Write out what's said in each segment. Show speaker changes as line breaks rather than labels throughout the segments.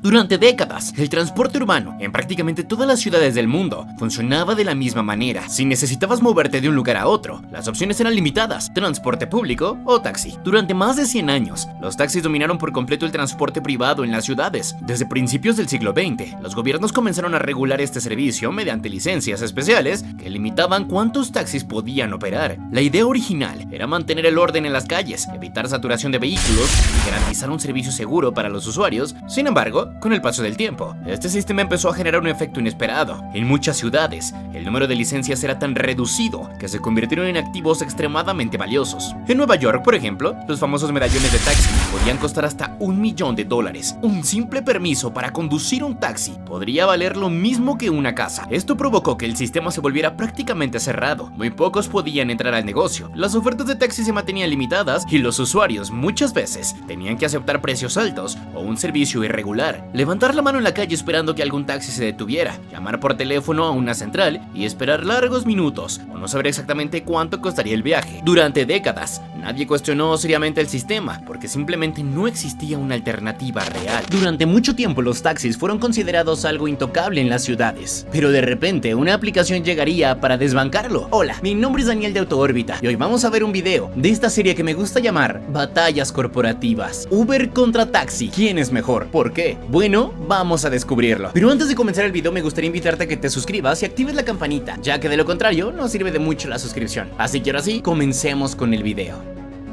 Durante décadas, el transporte urbano en prácticamente todas las ciudades del mundo funcionaba de la misma manera. Si necesitabas moverte de un lugar a otro, las opciones eran limitadas: transporte público o taxi. Durante más de 100 años, los taxis dominaron por completo el transporte privado en las ciudades. Desde principios del siglo XX, los gobiernos comenzaron a regular este servicio mediante licencias especiales que limitaban cuántos taxis podían operar. La idea original era mantener el orden en las calles, evitar saturación de vehículos y garantizar un servicio seguro para los usuarios. Sin embargo, con el paso del tiempo, este sistema empezó a generar un efecto inesperado. En muchas ciudades, el número de licencias era tan reducido que se convirtieron en activos extremadamente valiosos. En Nueva York, por ejemplo, los famosos medallones de taxi podían costar hasta $1.000.000. Un simple permiso para conducir un taxi podría valer lo mismo que una casa. Esto provocó que el sistema se volviera prácticamente cerrado. Muy pocos podían entrar al negocio. Las ofertas de taxi se mantenían limitadas y los usuarios muchas veces tenían que aceptar precios altos o un servicio irregular. Levantar la mano en la calle esperando que algún taxi se detuviera, llamar por teléfono a una central y esperar largos minutos o no saber exactamente cuánto costaría el viaje. Durante décadas, nadie cuestionó seriamente el sistema porque simplemente no existía una alternativa real. Durante mucho tiempo los taxis fueron considerados algo intocable en las ciudades, pero de repente una aplicación llegaría para desbancarlo. Hola, mi nombre es Daniel de AutoOrbita y hoy vamos a ver un video de esta serie que me gusta llamar Batallas Corporativas. Uber contra Taxi, ¿quién es mejor? ¿Por qué? Bueno, vamos a descubrirlo. Pero antes de comenzar el video me gustaría invitarte a que te suscribas y actives la campanita, ya que de lo contrario no sirve de mucho la suscripción. Así que ahora sí, comencemos con el video.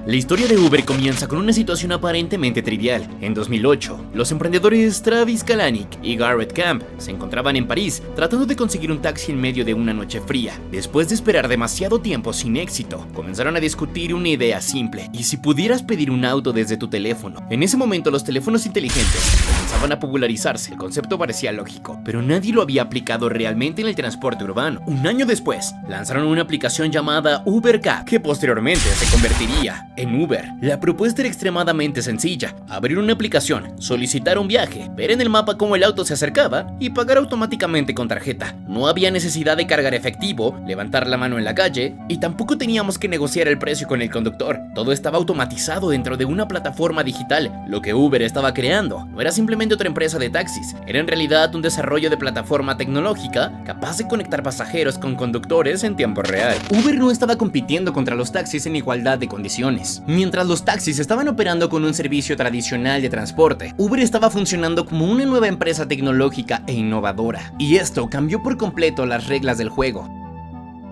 La historia de Uber comienza con una situación aparentemente trivial. En 2008, los emprendedores Travis Kalanick y Garrett Camp se encontraban en París tratando de conseguir un taxi en medio de una noche fría. Después de esperar demasiado tiempo sin éxito, comenzaron a discutir una idea simple: ¿y si pudieras pedir un auto desde tu teléfono? En ese momento los teléfonos inteligentes comenzaban a popularizarse. El concepto parecía lógico, pero nadie lo había aplicado realmente en el transporte urbano. Un año después, lanzaron una aplicación llamada Uber Cab, que posteriormente se convertiría en Uber. La propuesta era extremadamente sencilla: abrir una aplicación, solicitar un viaje, ver en el mapa cómo el auto se acercaba y pagar automáticamente con tarjeta. No había necesidad de cargar efectivo, levantar la mano en la calle y tampoco teníamos que negociar el precio con el conductor. Todo estaba automatizado dentro de una plataforma digital. Lo que Uber estaba creando no era simplemente otra empresa de taxis, era en realidad un desarrollo de plataforma tecnológica capaz de conectar pasajeros con conductores en tiempo real. Uber no estaba compitiendo contra los taxis en igualdad de condiciones. Mientras los taxis estaban operando con un servicio tradicional de transporte, Uber estaba funcionando como una nueva empresa tecnológica e innovadora. Y esto cambió por completo las reglas del juego.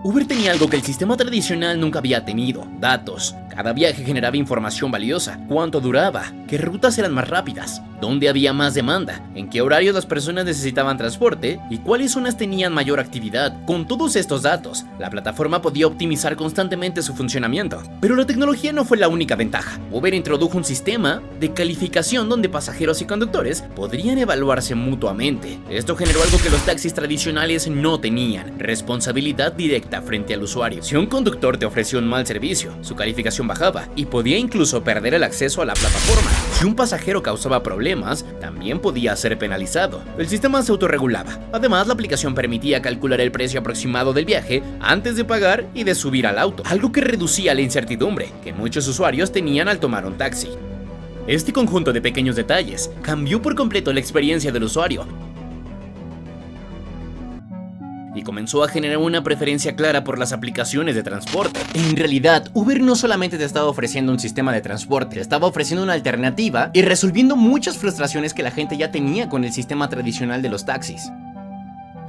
Uber tenía algo que el sistema tradicional nunca había tenido: datos. Cada viaje generaba información valiosa: cuánto duraba, qué rutas eran más rápidas, dónde había más demanda, en qué horarios las personas necesitaban transporte y cuáles zonas tenían mayor actividad. Con todos estos datos, la plataforma podía optimizar constantemente su funcionamiento. Pero la tecnología no fue la única ventaja. Uber introdujo un sistema de calificación donde pasajeros y conductores podrían evaluarse mutuamente. Esto generó algo que los taxis tradicionales no tenían: responsabilidad directa frente al usuario. Si un conductor te ofreció un mal servicio, su calificación bajaba y podía incluso perder el acceso a la plataforma. Si un pasajero causaba problemas, también podía ser penalizado. El sistema se autorregulaba. Además, la aplicación permitía calcular el precio aproximado del viaje antes de pagar y de subir al auto, algo que reducía la incertidumbre que muchos usuarios tenían al tomar un taxi. Este conjunto de pequeños detalles cambió por completo la experiencia del usuario y comenzó a generar una preferencia clara por las aplicaciones de transporte. En realidad, Uber no solamente te estaba ofreciendo un sistema de transporte, te estaba ofreciendo una alternativa y resolviendo muchas frustraciones que la gente ya tenía con el sistema tradicional de los taxis.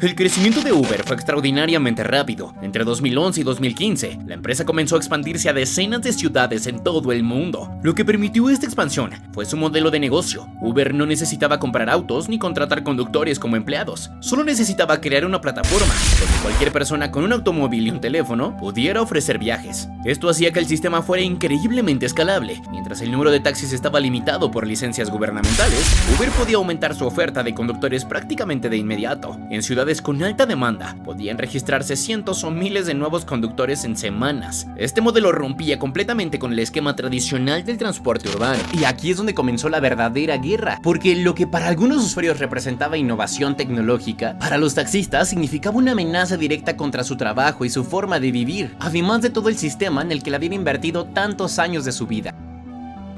El crecimiento de Uber fue extraordinariamente rápido. Entre 2011 y 2015, la empresa comenzó a expandirse a decenas de ciudades en todo el mundo. Lo que permitió esta expansión fue su modelo de negocio. Uber no necesitaba comprar autos ni contratar conductores como empleados. Solo necesitaba crear una plataforma donde cualquier persona con un automóvil y un teléfono pudiera ofrecer viajes. Esto hacía que el sistema fuera increíblemente escalable. Mientras el número de taxis estaba limitado por licencias gubernamentales, Uber podía aumentar su oferta de conductores prácticamente de inmediato. En ciudades con alta demanda, podían registrarse cientos o miles de nuevos conductores en semanas. Este modelo rompía completamente con el esquema tradicional del transporte urbano. Y aquí es donde comenzó la verdadera guerra, porque lo que para algunos usuarios representaba innovación tecnológica, para los taxistas significaba una amenaza directa contra su trabajo y su forma de vivir, además de todo el sistema en el que le habían invertido tantos años de su vida.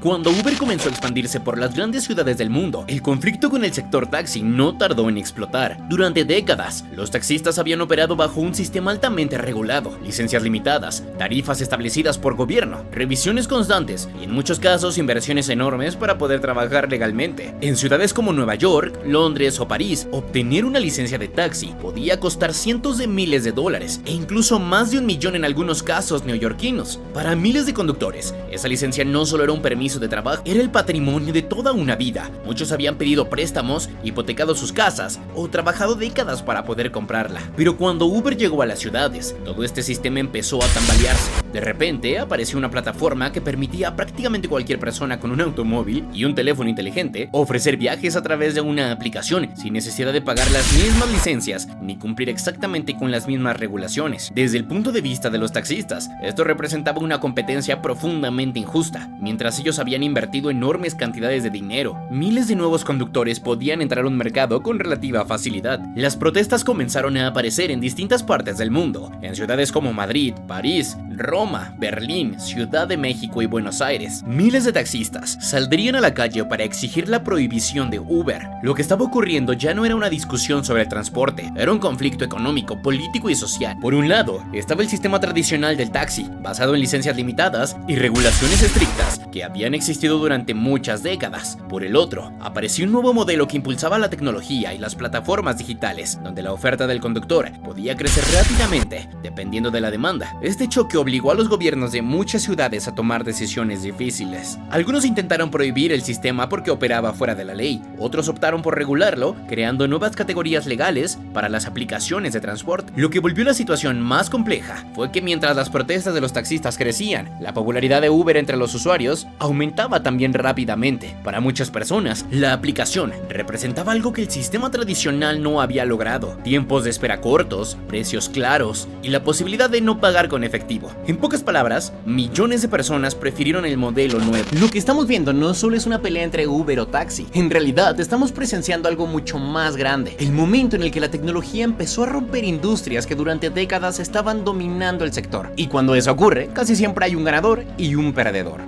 Cuando Uber comenzó a expandirse por las grandes ciudades del mundo, el conflicto con el sector taxi no tardó en explotar. Durante décadas, los taxistas habían operado bajo un sistema altamente regulado, licencias limitadas, tarifas establecidas por gobierno, revisiones constantes y en muchos casos inversiones enormes para poder trabajar legalmente. En ciudades como Nueva York, Londres o París, obtener una licencia de taxi podía costar cientos de miles de dólares e incluso más de 1 millón en algunos casos neoyorquinos. Para miles de conductores, esa licencia no solo era un permiso de trabajo, era el patrimonio de toda una vida. Muchos habían pedido préstamos, hipotecado sus casas o trabajado décadas para poder comprarla. Pero cuando Uber llegó a las ciudades, todo este sistema empezó a tambalearse. De repente apareció una plataforma que permitía a prácticamente cualquier persona con un automóvil y un teléfono inteligente ofrecer viajes a través de una aplicación sin necesidad de pagar las mismas licencias ni cumplir exactamente con las mismas regulaciones. Desde el punto de vista de los taxistas, esto representaba una competencia profundamente injusta. Mientras ellos habían invertido enormes cantidades de dinero, miles de nuevos conductores podían entrar a un mercado con relativa facilidad. Las protestas comenzaron a aparecer en distintas partes del mundo, en ciudades como Madrid, París, Roma, Berlín, Ciudad de México y Buenos Aires. Miles de taxistas saldrían a la calle para exigir la prohibición de Uber. Lo que estaba ocurriendo ya no era una discusión sobre el transporte, era un conflicto económico, político y social. Por un lado, estaba el sistema tradicional del taxi, basado en licencias limitadas y regulaciones estrictas que habían existido durante muchas décadas. Por el otro, apareció un nuevo modelo que impulsaba la tecnología y las plataformas digitales, donde la oferta del conductor podía crecer rápidamente, dependiendo de la demanda. Este choque obligó a los gobiernos de muchas ciudades a tomar decisiones difíciles. Algunos intentaron prohibir el sistema porque operaba fuera de la ley, otros optaron por regularlo, creando nuevas categorías legales para las aplicaciones de transporte. Lo que volvió la situación más compleja fue que mientras las protestas de los taxistas crecían, la popularidad de Uber entre los usuarios aumentaba también rápidamente. Para muchas personas, la aplicación representaba algo que el sistema tradicional no había logrado: tiempos de espera cortos, precios claros y la posibilidad de no pagar con efectivo. En pocas palabras, millones de personas prefirieron el modelo nuevo.
Lo que estamos viendo no solo es una pelea entre Uber o taxi, en realidad estamos presenciando algo mucho más grande: el momento en el que la tecnología empezó a romper industrias que durante décadas estaban dominando el sector. Y cuando eso ocurre, casi siempre hay un ganador y un perdedor.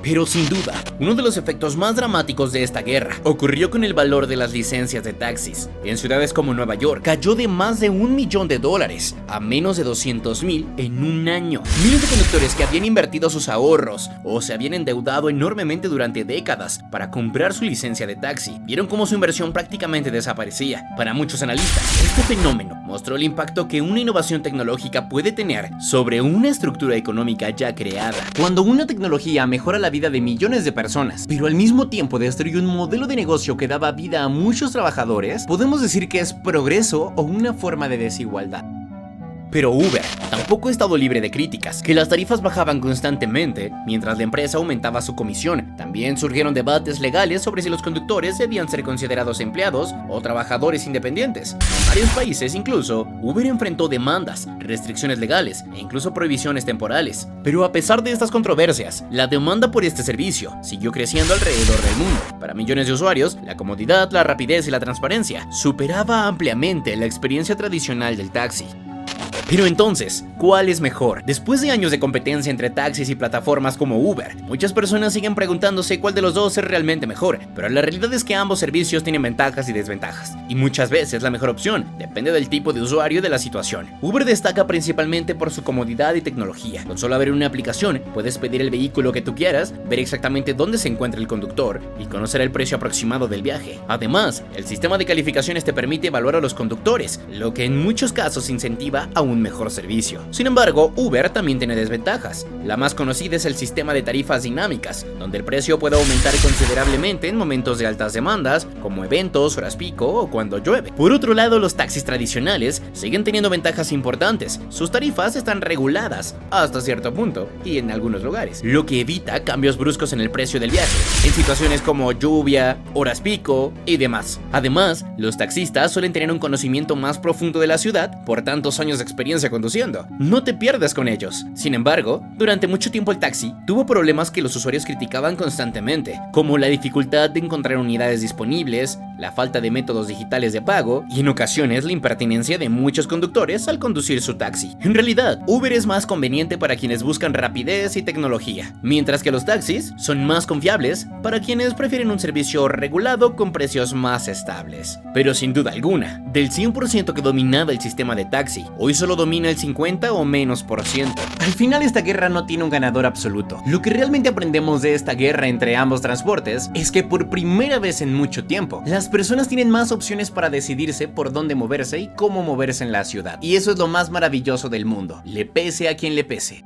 Pero sin duda, uno de los efectos más dramáticos de esta guerra ocurrió con el valor de las licencias de taxis. En ciudades como Nueva York, cayó de más de $1 millón a menos de 200,000 en un año. Miles de conductores que habían invertido sus ahorros o se habían endeudado enormemente durante décadas para comprar su licencia de taxi, vieron cómo su inversión prácticamente desaparecía. Para muchos analistas, este fenómeno mostró el impacto que una innovación tecnológica puede tener sobre una estructura económica ya creada.
Cuando una tecnología mejora la vida de millones de personas, pero al mismo tiempo destruye un modelo de negocio que daba vida a muchos trabajadores, podemos decir que es progreso o una forma de desigualdad.
Pero Uber tampoco ha estado libre de críticas, que las tarifas bajaban constantemente mientras la empresa aumentaba su comisión. También surgieron debates legales sobre si los conductores debían ser considerados empleados o trabajadores independientes. En varios países incluso, Uber enfrentó demandas, restricciones legales e incluso prohibiciones temporales. Pero a pesar de estas controversias, la demanda por este servicio siguió creciendo alrededor del mundo. Para millones de usuarios, la comodidad, la rapidez y la transparencia superaba ampliamente la experiencia tradicional del taxi. Pero entonces, ¿cuál es mejor? Después de años de competencia entre taxis y plataformas como Uber, muchas personas siguen preguntándose cuál de los dos es realmente mejor, pero la realidad es que ambos servicios tienen ventajas y desventajas, y muchas veces la mejor opción depende del tipo de usuario y de la situación. Uber destaca principalmente por su comodidad y tecnología. Con solo abrir una aplicación, puedes pedir el vehículo que tú quieras, ver exactamente dónde se encuentra el conductor y conocer el precio aproximado del viaje. Además, el sistema de calificaciones te permite evaluar a los conductores, lo que en muchos casos incentiva a un mejor servicio. Sin embargo, Uber también tiene desventajas. La más conocida es el sistema de tarifas dinámicas, donde el precio puede aumentar considerablemente en momentos de altas demandas, como eventos, horas pico o cuando llueve. Por otro lado, los taxis tradicionales siguen teniendo ventajas importantes. Sus tarifas están reguladas hasta cierto punto y en algunos lugares, lo que evita cambios bruscos en el precio del viaje, en situaciones como lluvia, horas pico y demás. Además, los taxistas suelen tener un conocimiento más profundo de la ciudad por tantos años de experiencia conduciendo. No te pierdas con ellos. Sin embargo, durante mucho tiempo el taxi tuvo problemas que los usuarios criticaban constantemente, como la dificultad de encontrar unidades disponibles, la falta de métodos digitales de pago y en ocasiones la impertinencia de muchos conductores al conducir su taxi. En realidad, Uber es más conveniente para quienes buscan rapidez y tecnología, mientras que los taxis son más confiables para quienes prefieren un servicio regulado con precios más estables. Pero sin duda alguna, del 100% que dominaba el sistema de taxi, hoy solo domina el 50 o menos por ciento.
Al final esta guerra no tiene un ganador absoluto. Lo que realmente aprendemos de esta guerra entre ambos transportes es que por primera vez en mucho tiempo, las personas tienen más opciones para decidirse por dónde moverse y cómo moverse en la ciudad. Y eso es lo más maravilloso del mundo, le pese a quien le pese.